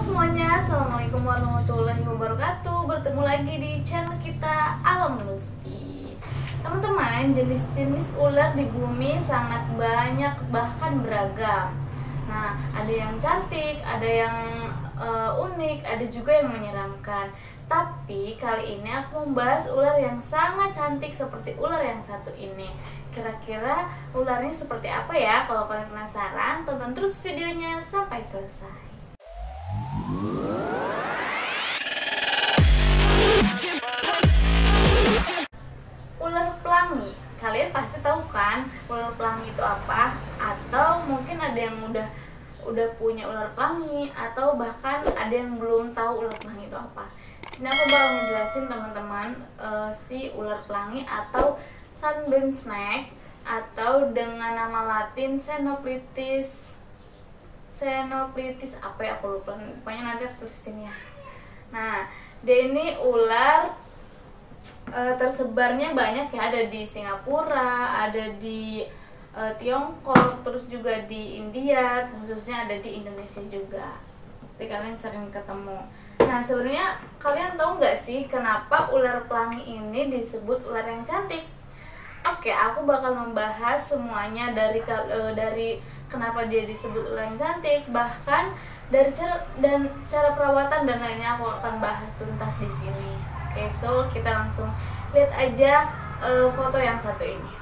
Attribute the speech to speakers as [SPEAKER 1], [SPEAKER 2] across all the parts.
[SPEAKER 1] semuanya, assalamualaikum warahmatullahi wabarakatuh. Bertemu lagi di channel kita Alam Ruspi. Teman-teman, jenis-jenis ular di bumi sangat banyak, bahkan beragam. Nah, ada yang cantik, ada yang unik, ada juga yang menyeramkan. Tapi kali ini aku membahas ular yang sangat cantik seperti ular yang satu ini. Kira-kira ularnya seperti apa ya? Kalau kalian penasaran, tonton terus videonya sampai selesai. Ular pelangi, kalian pasti tahu kan ular pelangi itu apa? Atau mungkin ada yang udah punya ular pelangi, atau bahkan ada yang belum tahu ular pelangi itu apa. Sini aku bakal ngejelasin teman-teman si ular pelangi atau sunburn snake, atau dengan nama latin Xenoplitis apa ya, aku lupa, pokoknya nanti aku tulisin ya. Nah, dia ini ular tersebarnya banyak ya, ada di Singapura, ada di Tiongkok, terus juga di India, khususnya ada di Indonesia juga. Jadi kalian sering ketemu. Nah, sebenarnya kalian tahu nggak sih kenapa ular pelangi ini disebut ular yang cantik? Oke, aku bakal membahas semuanya dari kenapa dia disebut ular yang cantik, bahkan dari cara perawatan dan lainnya aku akan bahas tuntas di sini. Oke, so kita langsung lihat aja foto yang satu ini.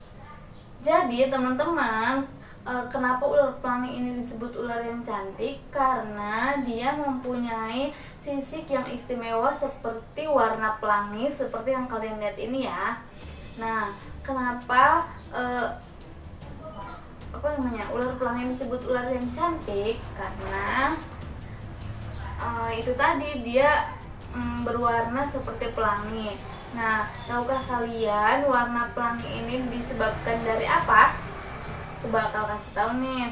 [SPEAKER 1] Jadi teman-teman, kenapa ular pelangi ini disebut ular yang cantik? Karena dia mempunyai sisik yang istimewa seperti warna pelangi seperti yang kalian lihat ini ya. Nah, kenapa ular pelangi disebut ular yang cantik? Karena itu tadi, dia berwarna seperti pelangi. Nah, tahukah kalian warna pelangi ini disebabkan dari apa? Aku bakal kasih tahu nih.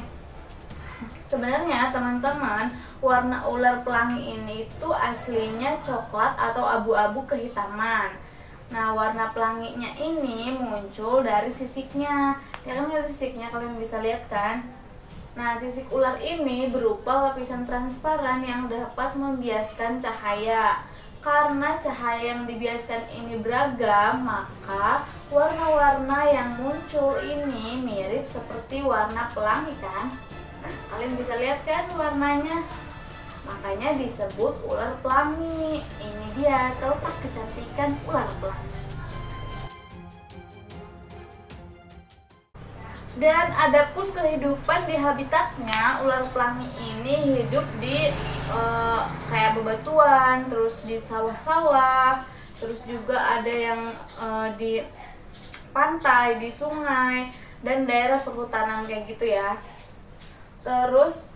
[SPEAKER 1] Sebenarnya teman-teman, warna ular pelangi ini itu aslinya coklat atau abu-abu kehitaman. Nah, warna pelanginya ini muncul dari sisiknya. Ya kan, dari sisiknya kalian bisa lihat kan? Nah, sisik ular ini berupa lapisan transparan yang dapat membiaskan cahaya. Karena cahaya yang dibiaskan ini beragam, maka warna-warna yang muncul ini mirip seperti warna pelangi kan? Nah, kalian bisa lihat kan warnanya? Makanya disebut ular pelangi. Ini dia terletak kecantikan ular pelangi. Dan adapun kehidupan di habitatnya, ular pelangi ini hidup di kayak bebatuan, terus di sawah-sawah, terus juga ada yang di pantai, di sungai, dan daerah perhutanan kayak gitu ya. Terus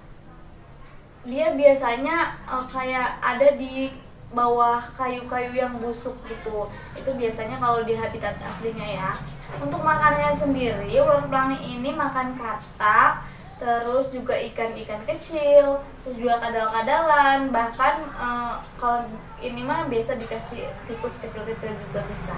[SPEAKER 1] dia biasanya kayak ada di bawah kayu-kayu yang busuk gitu. Itu biasanya kalau di habitat aslinya ya. Untuk makannya sendiri, ular pelangi ini makan katak, terus juga ikan-ikan kecil, terus juga kadal-kadalan, bahkan kalau ini mah biasa dikasih tikus kecil-kecil juga bisa.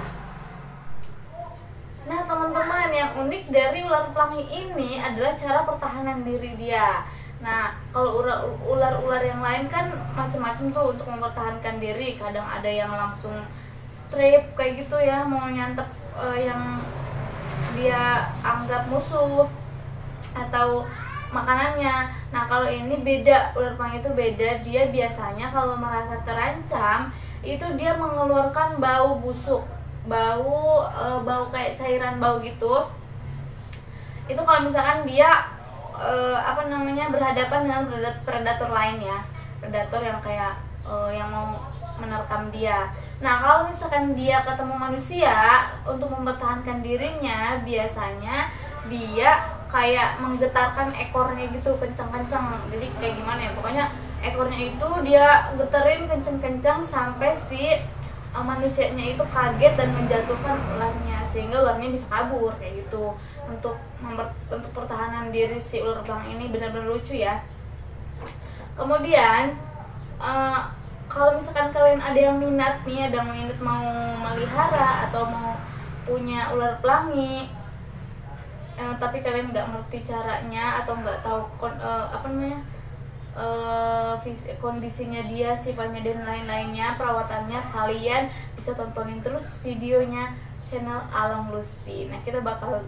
[SPEAKER 1] Nah teman-teman, yang unik dari ular pelangi ini adalah cara pertahanan diri dia. Nah, kalau ular-ular yang lain kan macam-macam tuh untuk mempertahankan diri. Kadang ada yang langsung strip kayak gitu ya, mau nyantep yang dia anggap musuh atau makanannya. Nah, kalau ini beda, ular pelangi itu beda. Dia biasanya kalau merasa terancam, itu dia mengeluarkan bau busuk, bau kayak cairan bau gitu. Itu kalau misalkan dia berhadapan dengan predator lain ya, predator yang kayak yang mau menerkam dia. Nah, kalau misalkan dia ketemu manusia, untuk mempertahankan dirinya biasanya dia kayak menggetarkan ekornya gitu kencang-kencang. Jadi kayak gimana ya, pokoknya ekornya itu dia geterin kencang-kencang sampai si manusianya itu kaget dan menjatuhkan ularnya, sehingga ularnya bisa kabur kayak gitu. Untuk pertahanan diri si ular pelangi ini benar-benar lucu ya. Kemudian kalau misalkan kalian ada yang minat nih, ada yang minat mau melihara atau mau punya ular pelangi, tapi kalian nggak ngerti caranya atau nggak tahu kondisinya dia, sifatnya dan lain-lainnya, perawatannya, kalian bisa tontonin terus videonya channel Alam Luspi. Nah, kita bakal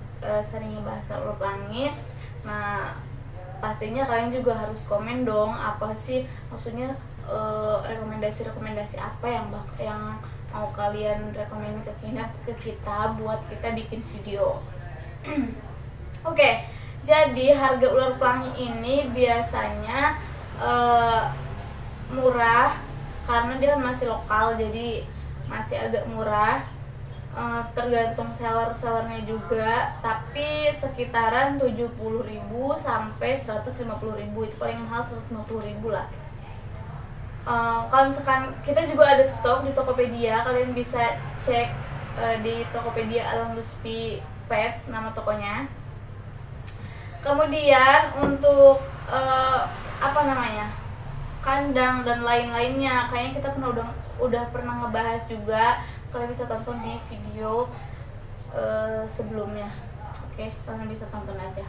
[SPEAKER 1] sering ngebahas ular pelangi. Nah, pastinya kalian juga harus komen dong, apa sih maksudnya, rekomendasi apa yang mau kalian rekomend ke kita buat kita bikin video. Oke, jadi harga ular pelangi ini biasanya murah karena dia masih lokal, jadi masih agak murah. Tergantung sellernya juga, tapi sekitaran 70.000 sampai 150.000, itu paling mahal 150.000 lah. Kalau misalkan kita juga ada stok di Tokopedia, kalian bisa cek di Tokopedia Alam Luspi Pets, nama tokonya. Kemudian untuk kandang dan lain-lainnya, kayaknya kita udah pernah ngebahas juga. Kalian bisa tonton di video sebelumnya. Oke, kalian bisa tonton aja.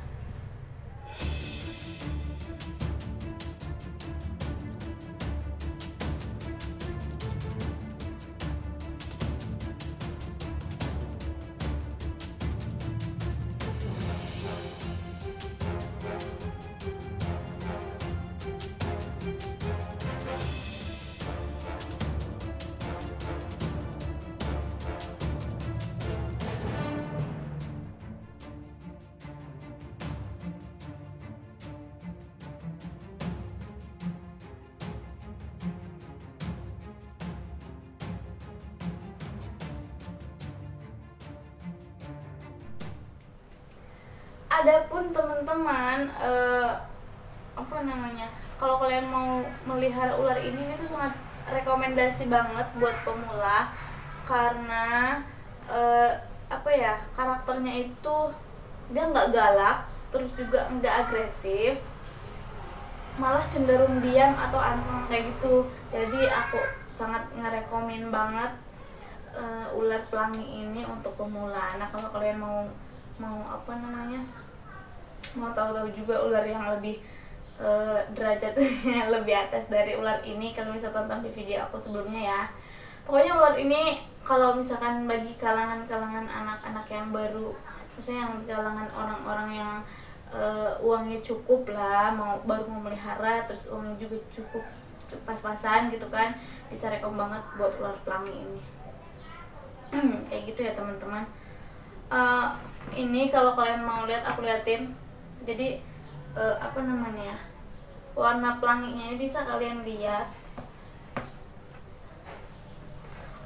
[SPEAKER 1] Adapun teman-teman, kalau kalian mau melihara ular ini tuh sangat rekomendasi banget buat pemula, karena karakternya itu dia nggak galak, terus juga nggak agresif, malah cenderung diam atau anteng kayak gitu. Jadi aku sangat ngerekomen banget ular pelangi ini untuk pemula. Nah, kalau kalian mau tahu-tahu juga ular yang lebih derajatnya lebih atas dari ular ini, kalian bisa tonton di video aku sebelumnya ya. Pokoknya ular ini kalau misalkan bagi kalangan anak-anak yang baru, maksudnya yang di kalangan orang-orang yang uangnya cukup lah, baru mau melihara, terus uangnya juga cukup pas-pasan gitu kan, bisa rekom banget buat ular pelangi ini. Kayak gitu ya teman-teman. Ini kalau kalian mau lihat, aku liatin. Jadi warna pelanginya ini bisa kalian lihat.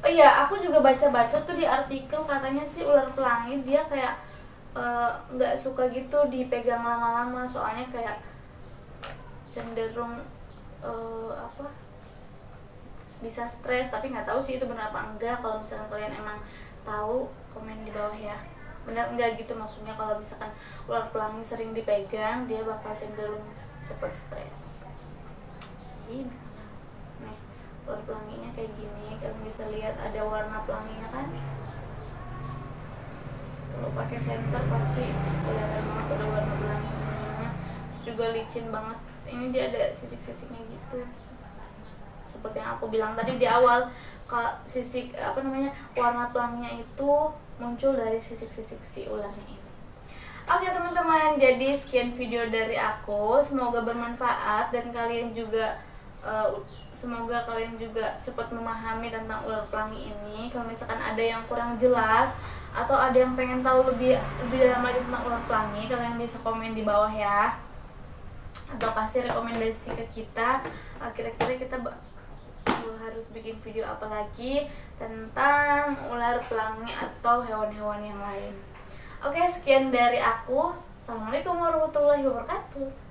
[SPEAKER 1] Oh iya, aku juga baca-baca tuh di artikel, katanya sih ular pelangi dia kayak nggak suka gitu dipegang lama-lama, soalnya kayak cenderung bisa stres. Tapi nggak tahu sih itu benar apa enggak. Kalau misalkan kalian emang tahu, komen di bawah ya. Benar enggak gitu maksudnya, kalau misalkan ular pelangi sering dipegang dia bakal cenderung cepet stres. Ini nih ular pelanginya kayak gini, kalian bisa lihat ada warna pelanginya kan. Kalau pakai senter pasti kelihatan banget ada warna pelanginya. Juga licin banget, ini dia ada sisik-sisiknya gitu, seperti yang aku bilang tadi di awal. Sisik warna pelanginya itu muncul dari sisik-sisik si ularnya ini. Oke teman-teman, jadi sekian video dari aku, semoga bermanfaat dan kalian juga semoga kalian juga cepat memahami tentang ular pelangi ini. Kalau misalkan ada yang kurang jelas atau ada yang pengen tahu lebih dalam lagi tentang ular pelangi, kalian bisa komen di bawah ya, atau kasih rekomendasi ke kita, kira-kira kita harus bikin video apa lagi tentang ular pelangi atau hewan-hewan yang lain. Oke, sekian dari aku. Assalamualaikum warahmatullahi wabarakatuh.